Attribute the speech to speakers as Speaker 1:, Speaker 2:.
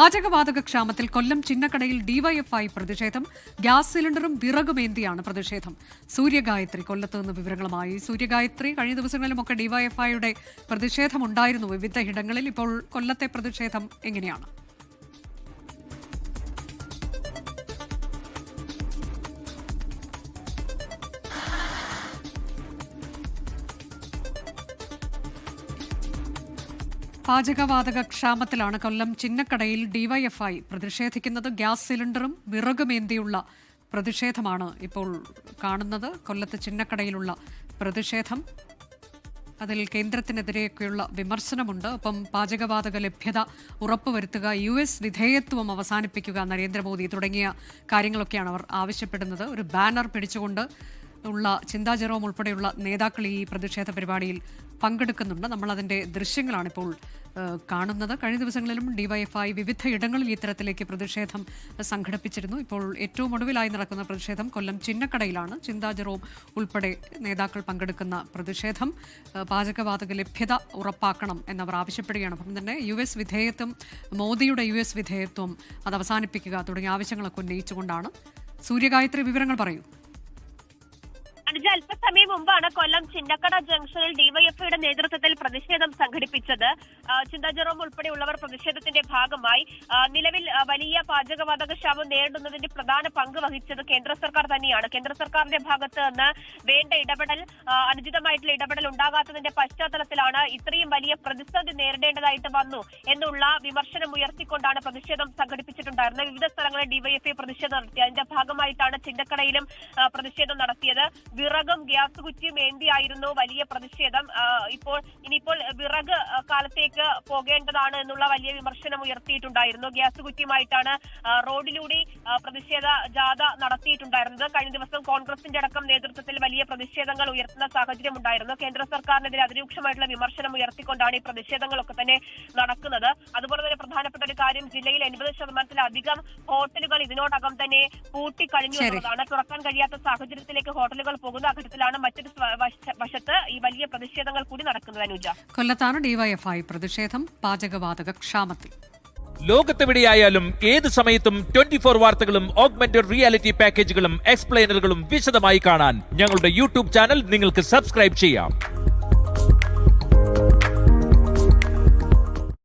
Speaker 1: പാചകവാതക ക്ഷാമത്തിൽ കൊല്ലം ചിന്നക്കടയിൽ ഡിവൈഎഫ്ഐ പ്രതിഷേധം. ഗ്യാസ് സിലിണ്ടറും വിറകുമേന്തിയാണ് പ്രതിഷേധം. സൂര്യഗായത്രി കൊല്ലത്ത് നിന്ന് വിവരങ്ങളുമായി. സൂര്യഗായത്രി, കഴിഞ്ഞ ദിവസങ്ങളിലുമൊക്കെ ഡിവൈഎഫ്ഐയുടെ പ്രതിഷേധമുണ്ടായിരുന്നു വിവിധ ഇടങ്ങളിൽ. ഇപ്പോൾ കൊല്ലത്തെ പ്രതിഷേധം എങ്ങനെയാണ്? പാചകവാതക ക്ഷാമത്തിലാണ് കൊല്ലം ചിന്നക്കടയിൽ ഡിവൈഎഫ്ഐ പ്രതിഷേധിക്കുന്നത്. ഗ്യാസ് സിലിണ്ടറും വിറകുമേന്തിയുള്ള പ്രതിഷേധമാണ് ഇപ്പോൾ കാണുന്നത്. കൊല്ലത്ത് ചിന്നക്കടയിലുള്ള പ്രതിഷേധം, അതിൽ കേന്ദ്രത്തിനെതിരെയൊക്കെയുള്ള വിമർശനമുണ്ട്. ഒപ്പം പാചകവാതക ലഭ്യത ഉറപ്പുവരുത്തുക, US വിധേയത്വം അവസാനിപ്പിക്കുക, നരേന്ദ്രമോദി തുടങ്ങിയ കാര്യങ്ങളൊക്കെയാണ് അവർ ആവശ്യപ്പെടുന്നത്. ഒരു ബാനർ പിടിച്ചുകൊണ്ട് ഉള്ള ചിന്താ ജെറോം ഉൾപ്പെടെയുള്ള നേതാക്കൾ ഈ പ്രതിഷേധ പരിപാടിയിൽ പങ്കെടുക്കുന്നുണ്ട്. നമ്മളതിൻ്റെ ദൃശ്യങ്ങളാണിപ്പോൾ കാണുന്നത്. കഴിഞ്ഞ ദിവസങ്ങളിലും ഡിവൈഎഫ്ഐ വിവിധ ഇടങ്ങളിൽ ഇത്തരത്തിലേക്ക് പ്രതിഷേധം സംഘടിപ്പിച്ചിരുന്നു. ഇപ്പോൾ ഏറ്റവും ഒടുവിലായി നടക്കുന്ന പ്രതിഷേധം കൊല്ലം ചിന്നക്കടയിലാണ്. ചിന്താ ജെറോം ഉൾപ്പെടെ നേതാക്കൾ പങ്കെടുക്കുന്ന പ്രതിഷേധം. പാചകവാതക ലഭ്യത ഉറപ്പാക്കണം എന്നവർ ആവശ്യപ്പെടുകയാണ്. അപ്പം തന്നെ US വിധേയത്വം, മോദിയുടെ US വിധേയത്വം അത് അവസാനിപ്പിക്കുക തുടങ്ങിയ ആവശ്യങ്ങളൊക്കെ ഉന്നയിച്ചുകൊണ്ടാണ്. സൂര്യഗായത്രി, വിവരങ്ങൾ പറയൂ.
Speaker 2: അല്പസമയം മുമ്പാണ് കൊല്ലം ചിന്നക്കട ജംഗ്ഷനിൽ ഡിവൈഎഫ്ഐയുടെ നേതൃത്വത്തിൽ പ്രതിഷേധം സംഘടിപ്പിച്ചത്. ചിന്താ ജെറോം ഉൾപ്പെടെയുള്ളവർ പ്രതിഷേധത്തിന്റെ ഭാഗമായി നിലവിൽ വലിയ പാചകവാതക ക്ഷാമം നേരിടുന്നതിന്റെ പ്രധാന പങ്ക് വഹിച്ചത് കേന്ദ്ര സർക്കാർ തന്നെയാണ്. കേന്ദ്ര സർക്കാരിന്റെ ഭാഗത്ത് നിന്ന് വേണ്ട ഇടപെടൽ, അനുചിതമായിട്ടുള്ള ഇടപെടൽ ഉണ്ടാകാത്തതിന്റെ പശ്ചാത്തലത്തിലാണ് ഇത്രയും വലിയ പ്രതിസന്ധി നേരിടേണ്ടതായിട്ട് വന്നു എന്നുള്ള വിമർശനം ഉയർത്തിക്കൊണ്ടാണ് പ്രതിഷേധം സംഘടിപ്പിച്ചിട്ടുണ്ടായിരുന്നത്. വിവിധ സ്ഥലങ്ങളിൽ ഡിവൈഎഫ്ഐ പ്രതിഷേധം നടത്തി. അതിന്റെ ഭാഗമായിട്ടാണ് ചിന്നക്കടയിലും പ്രതിഷേധം നടത്തിയത്. വിറകും ഗ്യാസ് കുറ്റിയും ഏന്തിയായിരുന്നു വലിയ പ്രതിഷേധം. ഇനിയിപ്പോൾ വിറക് കാലത്തേക്ക് പോകേണ്ടതാണ് എന്നുള്ള വലിയ വിമർശനം ഉയർത്തിയിട്ടുണ്ടായിരുന്നു. ഗ്യാസ് കുറ്റിയുമായിട്ടാണ് റോഡിലൂടെ പ്രതിഷേധ ജാഥ നടത്തിയിട്ടുണ്ടായിരുന്നത്. കഴിഞ്ഞ ദിവസം കോൺഗ്രസിന്റെ അടക്കം നേതൃത്വത്തിൽ വലിയ പ്രതിഷേധങ്ങൾ ഉയർത്തുന്ന സാഹചര്യം ഉണ്ടായിരുന്നു. കേന്ദ്ര സർക്കാരിനെതിരെ അതിരൂക്ഷമായിട്ടുള്ള വിമർശനം ഉയർത്തിക്കൊണ്ടാണ് ഈ പ്രതിഷേധങ്ങളൊക്കെ തന്നെ നടക്കുന്നത്. അതുപോലെ തന്നെ പ്രധാനപ്പെട്ട ഒരു കാര്യം, ജില്ലയിൽ 80%-ലധികം ഹോട്ടലുകൾ ഇതിനോടകം തന്നെ പൂട്ടിക്കഴിഞ്ഞു എന്നതാണ്. തുറക്കാൻ കഴിയാത്ത സാഹചര്യത്തിലേക്ക് ഹോട്ടലുകൾ പോകുന്ന ഘട്ടത്തിലാണ് മറ്റൊരു വശത്ത് ഈ വലിയ പ്രതിഷേധങ്ങൾ കൂടി നടക്കുന്നത്. അനുജ,
Speaker 1: കൊല്ലത്താണ് ഡിവൈഎഫ്ഐ പ്രതിഷേധം പാചകവാതക ക്ഷാമത്തിൽ.
Speaker 3: ലോകത്തെവിടെയായാലും ഏത് സമയത്തും 24 വാർത്തകളും ഓഗ്മെന്റഡ് റിയാലിറ്റി പാക്കേജുകളും എക്സ്പ്ലെയിനറുകളും വിശദമായി കാണാൻ ഞങ്ങളുടെ YouTube ചാനൽ നിങ്ങൾക്ക് സബ്സ്ക്രൈബ് ചെയ്യാം.